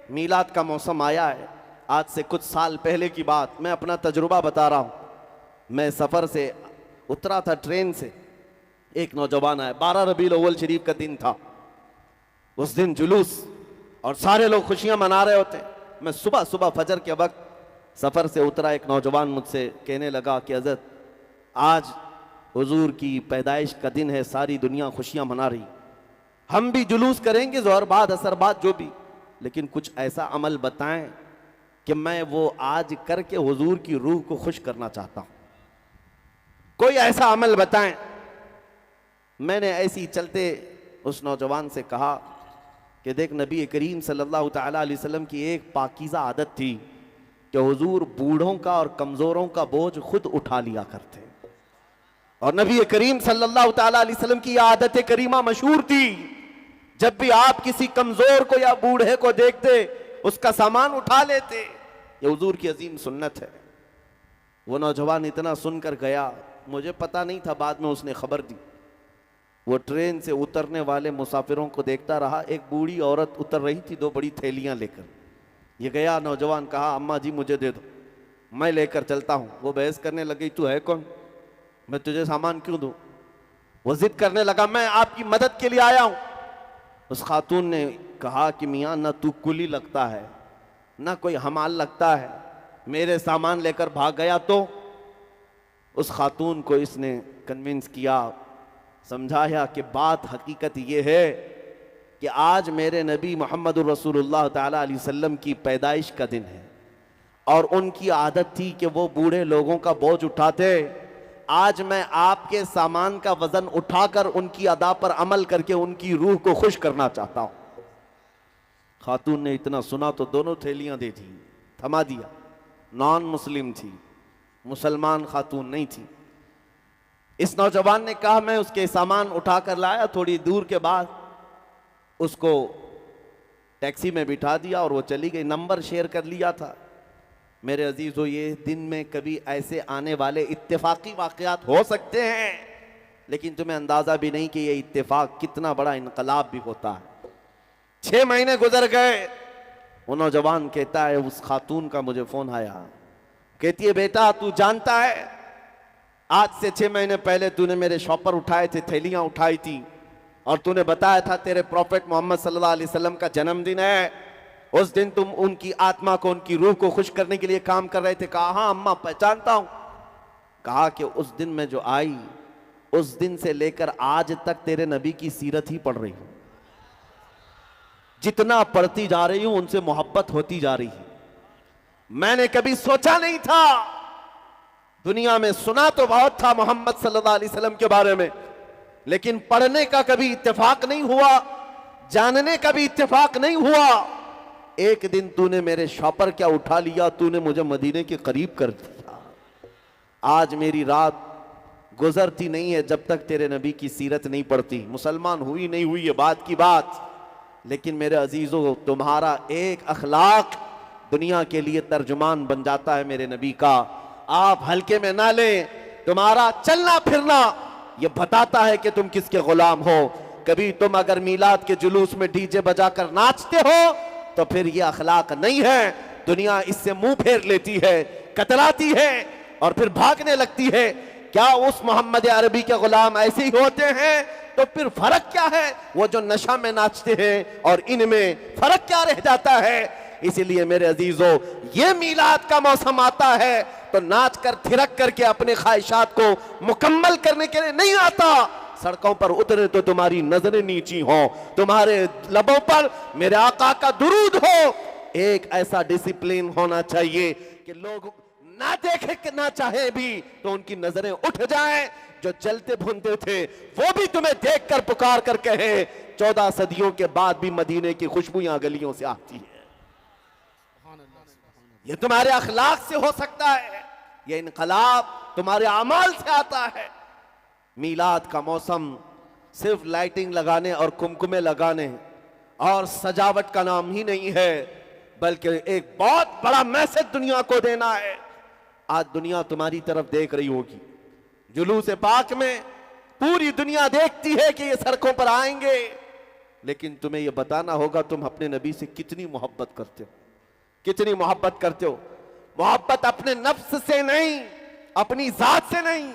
मीलाद का मौसम आया है। आज से कुछ साल पहले की बात, मैं अपना तजुर्बा बता रहा हूँ। मैं सफ़र से उतरा था ट्रेन से, एक नौजवान आया। 12 रबीउल अव्वल शरीफ का दिन था। उस दिन जुलूस और सारे लोग खुशियां मना रहे होते। मैं सुबह सुबह फजर के वक्त सफ़र से उतरा। एक नौजवान मुझसे कहने लगा कि हज़रत, आज हुजूर की पैदाइश का दिन है, सारी दुनिया खुशियां मना रही, हम भी जुलूस करेंगे ज़ोहर बाद असर बाद जो भी, लेकिन कुछ ऐसा अमल बताएं कि मैं वो आज करके हुजूर की रूह को खुश करना चाहता हूं। कोई ऐसा अमल बताएं। मैंने ऐसी चलते उस नौजवान से कहा कि देख, नबी करीम सल्लल्लाहु तआला अलैहि वसल्लम की एक पाकीज़ा आदत थी कि हुजूर बूढ़ों का और कमज़ोरों का बोझ खुद उठा लिया करते। और नबी करीम सल्लल्लाहु तआला अलैहि वसल्लम की आदत करीमा मशहूर थी, जब भी आप किसी कमज़ोर को या बूढ़े को देखते उसका सामान उठा लेते। ये हुजूर की अजीम सुन्नत है। वो नौजवान इतना सुनकर गया, मुझे पता नहीं था, बाद में उसने खबर दी। वो ट्रेन से उतरने वाले मुसाफिरों को देखता रहा। एक बूढ़ी औरत उतर रही थी 2 बड़ी थैलियां लेकर। ये गया, नौजवान कहा, अम्मा जी मुझे दे दो, मैं लेकर चलता हूँ। वो बहस करने लगी, तू है कौन, मैं तुझे सामान क्यों दूँ। वो जिद करने लगा, मैं आपकी मदद के लिए आया हूँ। उस खातून ने कहा कि मियाँ, ना तू कुली लगता है ना कोई हमाल लगता है, मेरे सामान लेकर भाग गया तो। उस खातून को इसने कन्विंस किया, समझाया कि बात हकीकत ये है कि आज मेरे नबी मोहम्मद रसूलुल्लाह ताला अलैहि वसल्लम की पैदाइश का दिन है और उनकी आदत थी कि वो बूढ़े लोगों का बोझ उठाते। आज मैं आपके सामान का वजन उठाकर उनकी अदा पर अमल करके उनकी रूह को खुश करना चाहता हूं। खातून ने इतना सुना तो दोनों थैलियां दे दी, थमा दिया। नॉन मुस्लिम थी, मुसलमान खातून नहीं थी। इस नौजवान ने कहा, मैं उसके सामान उठाकर लाया। थोड़ी दूर के बाद उसको टैक्सी में बिठा दिया और वो चली गई। नंबर शेयर कर लिया था। मेरे अजीजों, ये दिन में कभी ऐसे आने वाले इत्तेफाकी वाक़यात हो सकते हैं, लेकिन तुम्हें अंदाज़ा भी नहीं कि ये इत्तेफाक कितना बड़ा इनकलाब भी होता है। 6 महीने गुजर गए। वो नौजवान कहता है, उस खातून का मुझे फ़ोन आया, कहती है, बेटा तू जानता है आज से 6 महीने पहले तूने मेरे शॉपर उठाए थे, थैलियां उठाई थी और तूने बताया था तेरे प्रॉफेट मोहम्मद सल्लल्लाहु अलैहि वसल्लम का जन्मदिन है। उस दिन तुम उनकी आत्मा को, उनकी रूह को खुश करने के लिए काम कर रहे थे। कहा, हाँ अम्मा पहचानता हूं। कहा कि उस दिन मैं जो आई, उस दिन से लेकर आज तक तेरे नबी की सीरत ही पढ़ रही हूं। जितना पढ़ती जा रही हूं उनसे मोहब्बत होती जा रही है। मैंने कभी सोचा नहीं था, दुनिया में सुना तो बहुत था मोहम्मद सल्लल्लाहु अलैहि वसल्लम के बारे में, लेकिन पढ़ने का कभी इत्तेफाक नहीं हुआ, जानने का भी इत्तेफाक नहीं हुआ। एक दिन तूने मेरे शॉपर क्या उठा लिया, तूने मुझे मदीने के करीब कर दिया। आज मेरी रात गुजरती नहीं है जब तक तेरे नबी की सीरत नहीं पढ़ती। मुसलमान हुई नहीं हुई ये बात की बात, लेकिन मेरे अजीजों, तुम्हारा एक अखलाक दुनिया के लिए तर्जुमान बन जाता है मेरे नबी का। आप हल्के में ना लें। तुम्हारा चलना फिरना ये बताता है कि तुम किसके गुलाम हो। कभी तुम अगर मीलाद के जुलूस में डीजे बजाकर नाचते हो तो फिर ये अखलाक नहीं है। दुनिया इससे मुंह फेर लेती है, कतराती है और फिर भागने लगती है। क्या उस मोहम्मद अरबी के गुलाम ऐसे ही होते हैं? तो फिर फर्क क्या है? वो जो नशा में नाचते हैं और इनमें फर्क क्या रह जाता है? इसीलिए मेरे अजीजों, ये मीलाद का मौसम आता है तो नाच कर थिरक करके अपने ख्वाहिशात को मुकम्मल करने के लिए नहीं आता। सड़कों पर उतरे तो तुम्हारी नजरें नीची हो, तुम्हारे लबों पर मेरे आका का दुरूद हो। एक ऐसा डिसिप्लिन होना चाहिए कि लोग ना देखे कि ना चाहे भी तो उनकी नजरें उठ जाएं। जो चलते भूनते थे वो भी तुम्हें देखकर पुकार कर कहे, 14 सदियों के बाद भी मदीने की खुशबू यहां गलियों से आती है। ये तुम्हारे अखलाक से हो सकता है, ये इनकलाब तुम्हारे अमाल से आता है। मीलाद का मौसम सिर्फ लाइटिंग लगाने और कुमकुमे लगाने और सजावट का नाम ही नहीं है, बल्कि एक बहुत बड़ा मैसेज दुनिया को देना है। आज दुनिया तुम्हारी तरफ देख रही होगी। जुलूस पाक में पूरी दुनिया देखती है कि ये सड़कों पर आएंगे, लेकिन तुम्हें यह बताना होगा तुम अपने नबी से कितनी मोहब्बत करते हो, कितनी मोहब्बत करते हो। मोहब्बत अपने नफ्स से नहीं, अपनी जात से नहीं,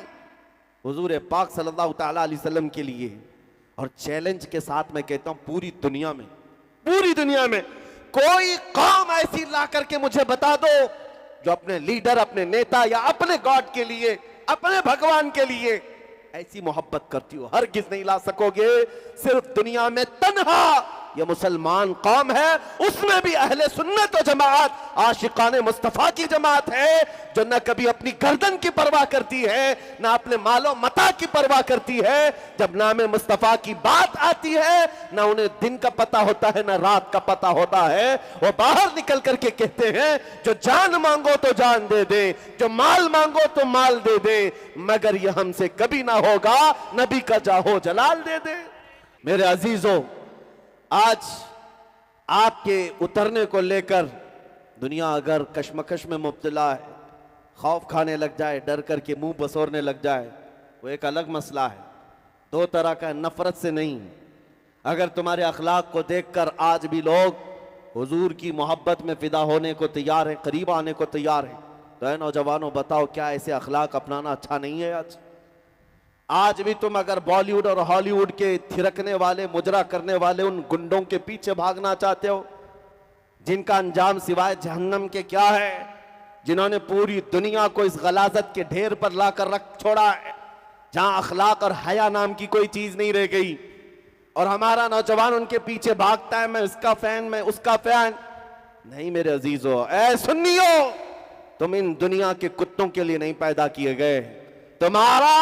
हुजूर पाक सल्लल्लाहु ताला अलैहि वसल्लम के लिए। और चैलेंज के साथ मैं कहता हूं पूरी दुनिया में कोई कौम ऐसी ला करके मुझे बता दो जो अपने लीडर, अपने नेता या अपने गॉड के लिए, अपने भगवान के लिए ऐसी मोहब्बत करती हो, हरगिज नहीं ला सकोगे। सिर्फ दुनिया में तन्हा ये मुसलमान कौम है, उसमें भी अहले सुन्नत व जमात, आशिकाने मुस्तफा की जमात है, जो न कभी अपनी गर्दन की परवाह करती है, न अपने मालो मता की परवाह करती है। जब नाम मुस्तफा की बात आती है, न उन्हें दिन का पता होता है, न रात का पता होता है। वो बाहर निकल करके कहते हैं, जो जान मांगो तो जान दे दे, जो माल मांगो तो माल दे दे, मगर यह हमसे कभी ना होगा नबी का जाहो जलाल दे दे। मेरे अजीजों, आज आपके उतरने को लेकर दुनिया अगर कश्मकश में मुब्तला है, खौफ खाने लग जाए, डर करके मुंह बसोरने लग जाए, वो एक अलग मसला है। दो तरह का, नफरत से नहीं। अगर तुम्हारे अखलाक को देखकर आज भी लोग हुजूर की मोहब्बत में फिदा होने को तैयार है, करीब आने को तैयार है, तो ऐ नौजवानों बताओ क्या ऐसे अखलाक अपनाना अच्छा नहीं है? आज भी तुम अगर बॉलीवुड और हॉलीवुड के थिरकने वाले, मुजरा करने वाले उन गुंडों के पीछे भागना चाहते हो, जिनका अंजाम सिवाय जहन्नम के क्या है, जिन्होंने पूरी दुनिया को इस गलाजत के ढेर पर लाकर रख छोड़ा है, जहां अखलाक और हया नाम की कोई चीज नहीं रह गई, और हमारा नौजवान उनके पीछे भागता है, मैं इसका फैन, मैं उसका फैन। नहीं मेरे अजीजों, ऐ सुन्नियों, तुम इन दुनिया के कुत्तों के लिए नहीं पैदा किए गए। तुम्हारा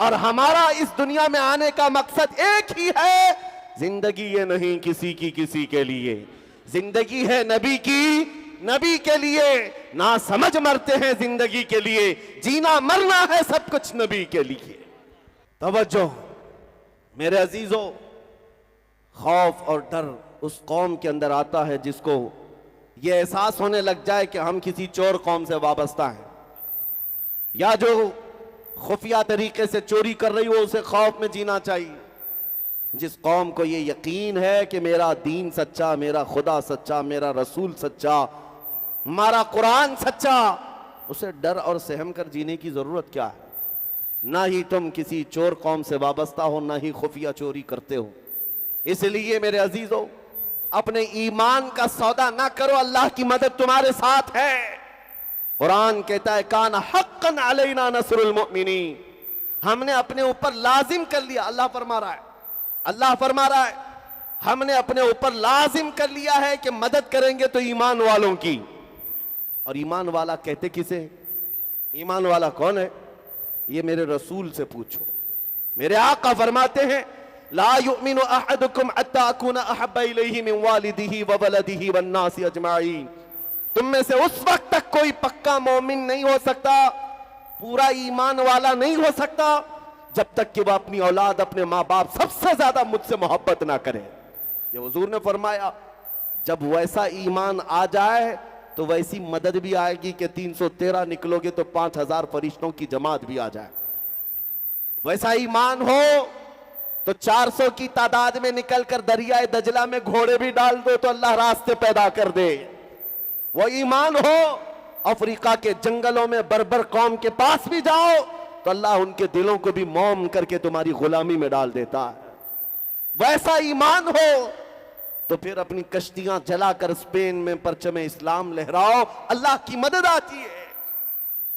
और हमारा इस दुनिया में आने का मकसद एक ही है, जिंदगी ये नहीं किसी की किसी के लिए, जिंदगी है नबी की, नबी के लिए। ना समझ मरते हैं जिंदगी के लिए, जीना मरना है सब कुछ नबी के लिए। तवज्जो मेरे अजीजों, खौफ और डर उस कौम के अंदर आता है जिसको ये एहसास होने लग जाए कि हम किसी चोर कौम से वाबस्ता हैं, या जो खुफिया तरीके से चोरी कर रही हो उसे खौफ में जीना चाहिए। जिस कौम को ये यकीन है कि मेरा दीन सच्चा, मेरा खुदा सच्चा, मेरा रसूल सच्चा, हमारा कुरान सच्चा, उसे डर और सहम कर जीने की जरूरत क्या है? ना ही तुम किसी चोर कौम से वाबस्ता हो, ना ही खुफिया चोरी करते हो। इसलिए मेरे अजीजों, अपने ईमान का सौदा ना करो, अल्लाह की मदद तुम्हारे साथ है। कुरान कहता है कान हक्कन अलैना नसरुल मुमिनीन, हमने अपने ऊपर लाजिम कर लिया। अल्लाह फरमा रहा है हमने अपने ऊपर लाजिम कर लिया है कि मदद करेंगे तो ईमान वालों की। और ईमान वाला कहते किसे? ईमान वाला कौन है? ये मेरे रसूल से पूछो। मेरे आका फरमाते हैं ला युमिनु अहदुकुम हत्ता अकूना अहब्बा इलैहि मिन वालिदिही व वलदिही वन नासी अजमाइन। तुम में से उस वक्त तक कोई पक्का मोमिन नहीं हो सकता, पूरा ईमान वाला नहीं हो सकता, जब तक कि वह अपनी औलाद, अपने माँ बाप सबसे ज्यादा मुझसे मोहब्बत ना करे। ये हुजूर ने फरमाया जब वैसा ईमान आ जाए तो वैसी मदद भी आएगी कि 313 निकलोगे तो 5000 फरिश्तों की जमात भी आ जाए। वैसा ईमान हो तो 400 की तादाद में निकलकर दरियाए दजला में घोड़े भी डाल दो तो अल्लाह रास्ते पैदा कर दे। वो ईमान हो अफ्रीका के जंगलों में बर्बर कौम के पास भी जाओ तो अल्लाह उनके दिलों को भी मौम करके तुम्हारी गुलामी में डाल देता है। वैसा ईमान हो तो फिर अपनी कश्तियां जलाकर स्पेन में परचमे इस्लाम लहराओ, अल्लाह की मदद आती है।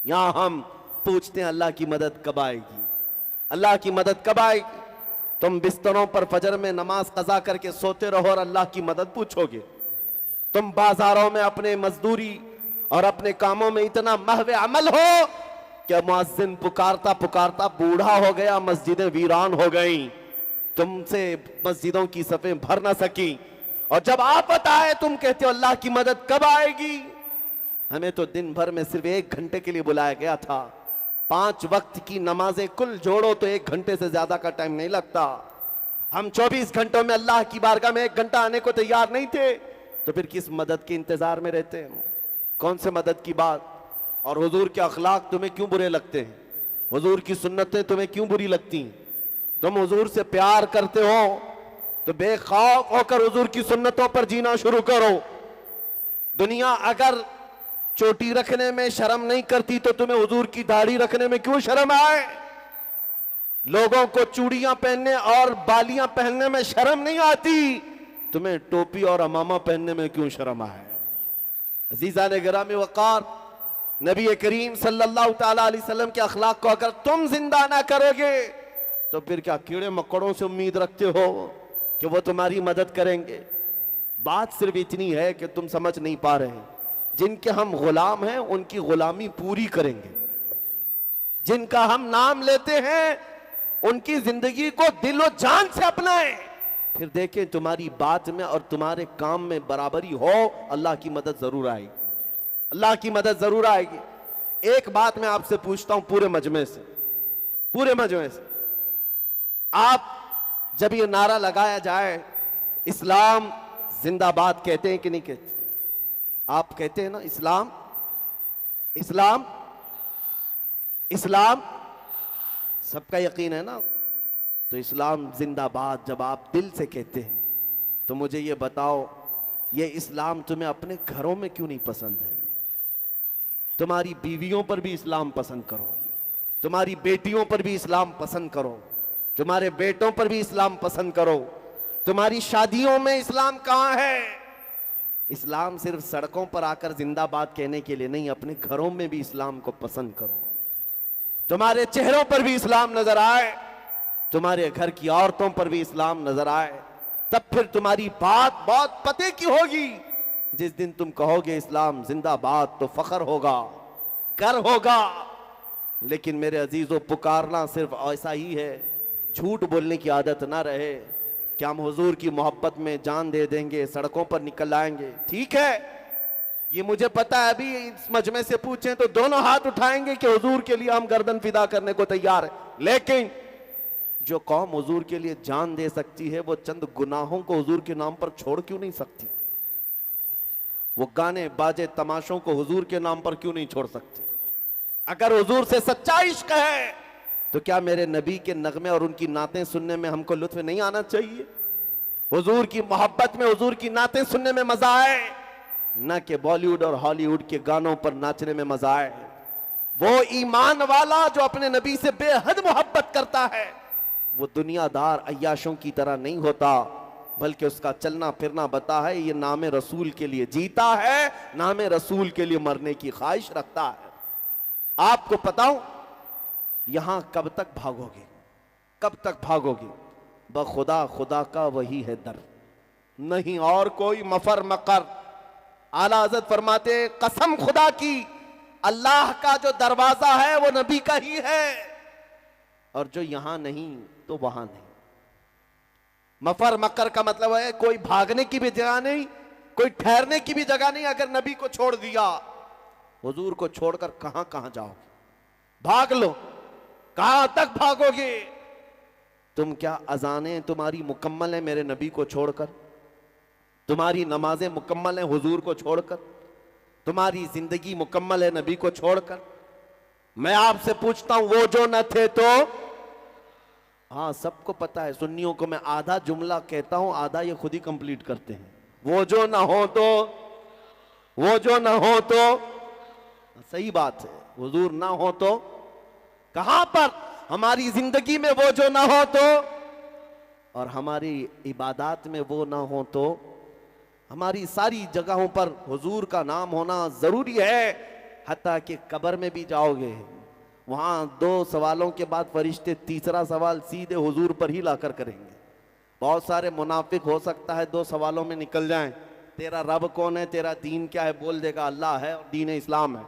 यहां हम पूछते हैं अल्लाह की मदद कब आएगी, अल्लाह की मदद कब आएगी? तुम बिस्तरों पर फजर में नमाज कज़ा करके सोते रहो और अल्लाह की मदद पूछोगे। तुम बाजारों में अपने मजदूरी और अपने कामों में इतना महवे अमल हो कि मुअज्जिन पुकारता पुकारता बूढ़ा हो गया, मस्जिदें वीरान हो गईं, तुमसे मस्जिदों की सफ़ें भर ना सकी, और जब आफत आए तुम कहते हो अल्लाह की मदद कब आएगी? हमें तो दिन भर में सिर्फ 1 घंटे के लिए बुलाया गया था। 5 वक्त की नमाजें कुल जोड़ो तो 1 घंटे से ज्यादा का टाइम नहीं लगता। हम 24 घंटों में अल्लाह की बारगाह में 1 घंटा आने को तैयार नहीं थे, तो फिर किस मदद के इंतजार में रहते हैं? कौन से मदद की बात? और हुजूर के अखलाक तुम्हें क्यों बुरे लगते हैं? हुजूर की सुन्नतें तुम्हें क्यों बुरी लगती हैं? तुम हुजूर से प्यार करते हो तो बेखौफ होकर हुजूर की सुन्नतों पर जीना शुरू करो। दुनिया अगर चोटी रखने में शर्म नहीं करती तो तुम्हें हुजूर की दाढ़ी रखने में क्यों शर्म आए? लोगों को चूड़ियां पहनने और बालियां पहनने में शर्म नहीं आती, तुम्हें टोपी और अमामा पहनने में क्यों शर्म आए? अजीजा ने गिरामी वक़ार, नबी करीम सल्लल्लाहु ताला अलैहि वसल्लम के अखलाक को अगर तुम जिंदा ना करोगे तो फिर क्या कीड़े मकोड़ों से उम्मीद रखते हो कि वो तुम्हारी मदद करेंगे? बात सिर्फ इतनी है कि तुम समझ नहीं पा रहे। जिनके हम गुलाम हैं उनकी गुलामी पूरी करेंगे, जिनका हम नाम लेते हैं उनकी जिंदगी को दिलो जान से अपनाएं, फिर देखें तुम्हारी बात में और तुम्हारे काम में बराबरी हो, अल्लाह की मदद जरूर आएगी, अल्लाह की मदद जरूर आएगी। एक बात मैं आपसे पूछता हूं पूरे मजमे से, आप जब ये नारा लगाया जाए इस्लाम जिंदाबाद कहते हैं कि नहीं कहते? आप कहते हैं ना इस्लाम इस्लाम इस्लाम, सबका यकीन है ना? तो इस्लाम जिंदाबाद जब आप दिल से कहते हैं तो मुझे ये बताओ, ये इस्लाम तुम्हें अपने घरों में क्यों नहीं पसंद है? तुम्हारी बीवियों पर भी इस्लाम पसंद करो, तुम्हारी बेटियों पर भी इस्लाम पसंद करो, तुम्हारे बेटों पर भी इस्लाम पसंद करो। तुम्हारी शादियों में इस्लाम कहां है? इस्लाम सिर्फ सड़कों पर आकर जिंदाबाद कहने के लिए नहीं, अपने घरों में भी इस्लाम को पसंद करो। तुम्हारे चेहरों पर भी इस्लाम नजर आए, तुम्हारे घर की औरतों पर भी इस्लाम नजर आए, तब फिर तुम्हारी बात बहुत पते की होगी। जिस दिन तुम कहोगे इस्लाम जिंदाबाद तो फख्र होगा, कर होगा। लेकिन मेरे अजीजों, पुकारना सिर्फ ऐसा ही है, झूठ बोलने की आदत ना रहे कि हम हुजूर की मोहब्बत में जान दे देंगे, सड़कों पर निकल आएंगे। ठीक है, ये मुझे पता है, अभी इस मजमे से पूछें तो दोनों हाथ उठाएंगे कि हुजूर के लिए हम गर्दन फिदा करने को तैयार है। लेकिन जो कौम हुजूर के लिए जान दे सकती है वो चंद गुनाहों को हुजूर के नाम पर छोड़ क्यों नहीं सकती? वो गाने बाजे तमाशों को हुजूर के नाम पर क्यों नहीं छोड़ सकते? अगर हुजूर से सच्चा इश्क है तो क्या मेरे नबी के नगमे और उनकी नातें सुनने में हमको लुत्फ नहीं आना चाहिए? हुजूर की मोहब्बत में हुजूर की नातें सुनने में मजा आए, न कि बॉलीवुड और हॉलीवुड के गानों पर नाचने में मजा आए। वो ईमान वाला जो अपने नबी से बेहद मोहब्बत करता है वो दुनियादार अय्याशों की तरह नहीं होता, बल्कि उसका चलना फिरना बता है ये नामे रसूल के लिए जीता है, नामे रसूल के लिए मरने की ख्वाहिश रखता है। आपको बताऊं, यहां कब तक भागोगे, कब तक भागोगे? बखुदा खुदा का वही है दर, नहीं और कोई मफर मकर। आला हज़रत फरमाते कसम खुदा की, अल्लाह का जो दरवाजा है वो नबी का ही है, और जो यहां नहीं तो वहां नहीं। मफर मकर का मतलब है कोई भागने की भी जगह नहीं, कोई ठहरने की भी जगह नहीं। अगर नबी को छोड़ दिया, हुजूर को छोड़कर कहां कहां जाओगे? भाग लो, कहां तक भागोगे? तुम क्या अजानें तुम्हारी मुकम्मल है मेरे नबी को छोड़कर? तुम्हारी नमाजें मुकम्मल है हुजूर को छोड़कर? तुम्हारी जिंदगी मुकम्मल है नबी को छोड़कर? मैं आपसे पूछता हूं, वो जो न थे तो? हाँ, सबको पता है। सुन्नियों को मैं आधा जुमला कहता हूं, आधा ये खुद ही कंप्लीट करते हैं। वो जो ना हो तो, वो जो ना हो तो, सही बात है। हुजूर ना हो तो कहां पर? हमारी जिंदगी में वो जो ना हो तो, और हमारी इबादत में वो ना हो तो। हमारी सारी जगहों पर हुजूर का नाम होना जरूरी है। हत्ता कि कब्र में भी जाओगे, वहां दो सवालों के बाद फरिश्ते तीसरा सवाल सीधे हुजूर पर ही लाकर करेंगे। बहुत सारे मुनाफिक हो सकता है 2 सवालों में निकल जाएं, तेरा रब कौन है, तेरा दीन क्या है, बोल देगा अल्लाह है और दीन इस्लाम है।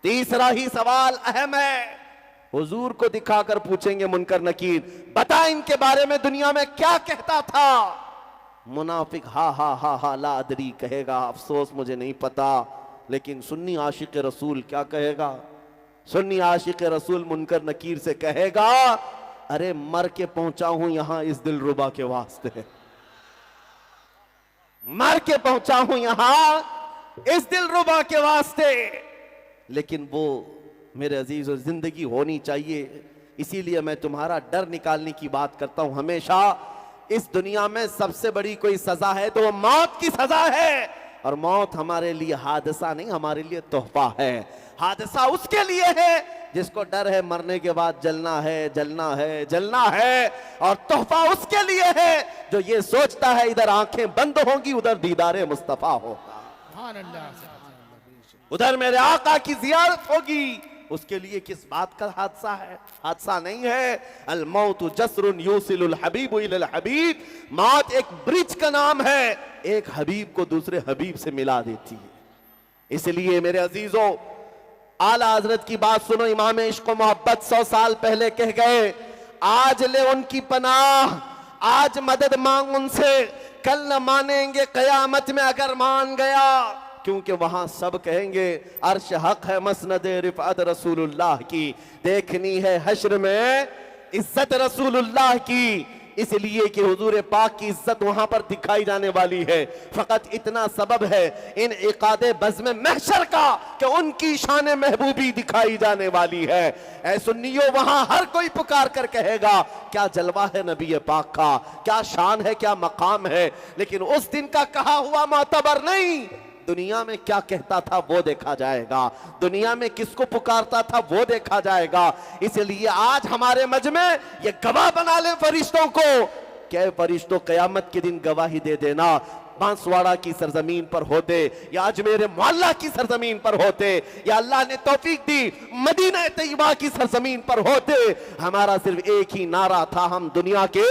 तीसरा ही सवाल अहम है, हुजूर को दिखाकर पूछेंगे मुनकर नकीर, बता इनके बारे में दुनिया में क्या कहता था? मुनाफिक हा हा हा हा ला अदरी कहेगा, अफसोस मुझे नहीं पता। लेकिन सुन्नी आशिक रसूल क्या कहेगा? सुन्नी आशिक रसूल मुनकर नकीर से कहेगा, अरे मर के पहुंचा हूं यहां इस दिलरुबा के वास्ते, मर के पहुंचा हूं यहां इस दिलरुबा के वास्ते। लेकिन वो मेरे अजीज जिंदगी होनी चाहिए। इसीलिए मैं तुम्हारा डर निकालने की बात करता हूं हमेशा इस दुनिया में सबसे बड़ी कोई सजा है तो वो मौत की सजा है, और मौत हमारे लिए हादसा नहीं, हमारे लिए तोहफा है। हादसा उसके लिए है जिसको डर है मरने के बाद जलना है, जलना है, जलना है, और तोहफा उसके लिए है जो ये सोचता है इधर आंखें बंद होंगी उधर दीदारे मुस्तफा होगा, उधर मेरे आका की जियारत होगी। उसके लिए किस बात का हादसा है? हादसा नहीं है। अल मौतु जसरुन यूसिलुल हबीबु इलल हबीब, मौत एक ब्रिज का नाम है, एक हबीब को दूसरे हबीब से मिला देती है। इसलिए मेरे अजीजों, आला हजरत की बात सुनो। इमाम इश्क मोहब्बत 100 साल पहले कह गए, आज ले उनकी पनाह, आज मदद मांग उनसे, कल न मानेंगे कयामत में अगर मान गया, क्योंकि वहां सब कहेंगे अर्श हक है मसनद रिफात रसूलुल्लाह की, देखनी है हश्र में इज्जत रसूलुल्लाह की, इसलिए कि हुजूर पाक की इज्जत वहां पर दिखाई जाने वाली है। फकत इतना सबब है इन इकादे बज़्म महशर का कि उनकी शान महबूबी दिखाई जाने वाली है। ऐ सुन्नियों, वहां हर कोई पुकार कर कहेगा क्या जलवा है नबी पाक का, क्या शान है, क्या मकाम है, लेकिन उस दिन का कहा हुआ मोतबर नहीं। दुनिया में क्या कहता था वो देखा जाएगा, दुनिया में किसको पुकारता था वो देखा जाएगा। इसलिए आज हमारे मजमे ये गवाह बना ले फरिश्तों को, क्या फरिश्तों कयामत के दिन गवाही दे देना, बांसवाड़ा की सरजमीन पर होते या अजमेर मोहल्ला की सरजमीन पर होते या अल्लाह ने तौफीक दी मदीना तैयबा की सरजमीन पर होते, हमारा सिर्फ एक ही नारा था, हम दुनिया के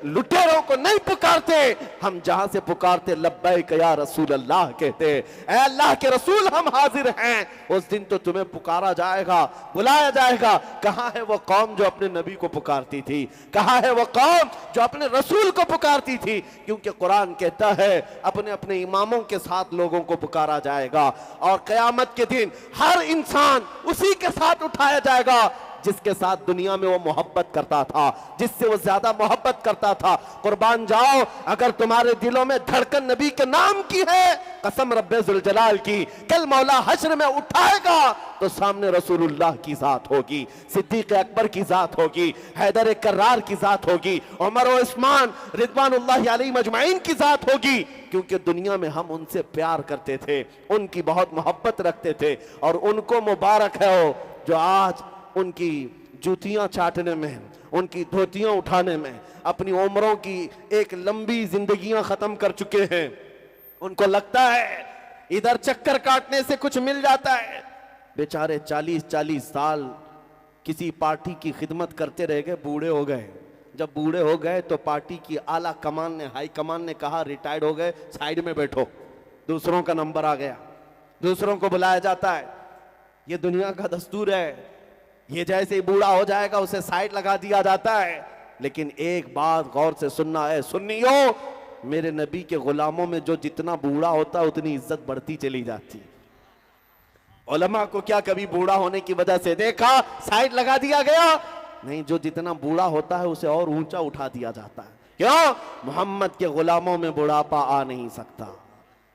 लुटेरों को नहीं पुकारते, हम जहां से पुकारते लब्बैक या रसूल अल्लाह कहते, ऐ अल्लाह के रसूल हम हाजिर हैं। उस दिन तो तुम्हें पुकारा जाएगा, बुलाया जाएगा। कहां है वो कौम जो अपने नबी को पुकारती थी, कहां है वो कौम जो अपने रसूल को पुकारती थी? क्योंकि कुरान कहता है अपने अपने इमामों के साथ लोगों को पुकारा जाएगा, और कयामत के दिन हर इंसान उसी के साथ उठाया जाएगा जिसके साथ दुनिया में वो मोहब्बत करता था, जिससे वो ज्यादा मोहब्बत करता था। कुर्बान जाओ, अगर तुम्हारे दिलों में धड़कन नबी के नाम की है, कसम रब्बे जुल जलाल की, कल मौला हश्र में उठाएगा तो सामने रसूलुल्लाह की जात होगी, सिद्दीक अकबर की जात होगी, हैदर कर्रार की जात होगी, उमर और उस्मान रिदवानुल्लाह अलैहिम अजमाइन की जात होगी। क्योंकि दुनिया में हम उनसे प्यार करते थे, उनकी बहुत मोहब्बत रखते थे, और उनको मुबारक है हो जो आज उनकी जूतियां चाटने में, उनकी धोतियां उठाने में अपनी उम्रों की एक लंबी जिंदगियां खत्म कर चुके हैं। उनको लगता है इधर चक्कर काटने से कुछ मिल जाता है। बेचारे 40-40 साल किसी पार्टी की खिदमत करते रह गए, बूढ़े हो गए। जब बूढ़े हो गए तो पार्टी की आला कमान ने, हाई कमान ने कहा रिटायर्ड हो गए, साइड में बैठो, दूसरों का नंबर आ गया, दूसरों को बुलाया जाता है। ये दुनिया का दस्तूर है। ये जैसे ही बूढ़ा हो जाएगा उसे साइड लगा दिया जाता है। लेकिन एक बात गौर से सुनना है सुन्नियों, मेरे नबी के गुलामों में जो जितना बूढ़ा होता है उतनी इज्जत बढ़ती चली जाती है। उलमा को क्या कभी बूढ़ा होने की वजह से देखा साइड लगा दिया गया? नहीं, जो जितना बूढ़ा होता है उसे और ऊंचा उठा दिया जाता है। क्यों? मोहम्मद के गुलामों में बुढ़ापा आ नहीं सकता।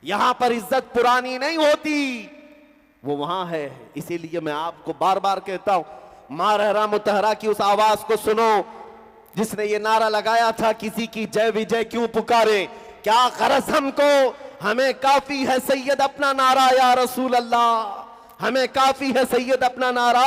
यहां पर इज्जत पुरानी नहीं होती, वो वहां है। इसीलिए मैं आपको बार बार कहता हूं, मां रहरा मुतहरा की उस आवाज को सुनो जिसने ये नारा लगाया था, किसी की जय विजय क्यों पुकारे, क्या गरज हमको, हमें काफी है सैयद अपना नारा या रसूल अल्लाह, हमें काफी है सैयद अपना नारा